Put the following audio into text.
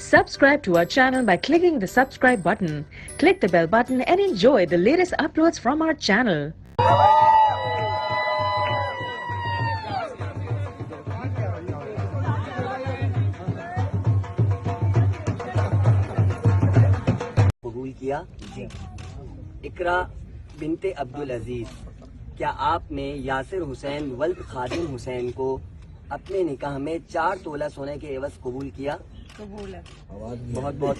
Subscribe to our channel by clicking the subscribe button. Click the bell button and enjoy the latest uploads from our channel. कबूल किया। इकरा बिनते अब्दुल अजीज, क्या आपने यासिर हुसैन वल्द खादिम हुसैन को अपने निकाह में 4 तोला सोने के एवज कबूल किया? कबूल है। बहुत बहुत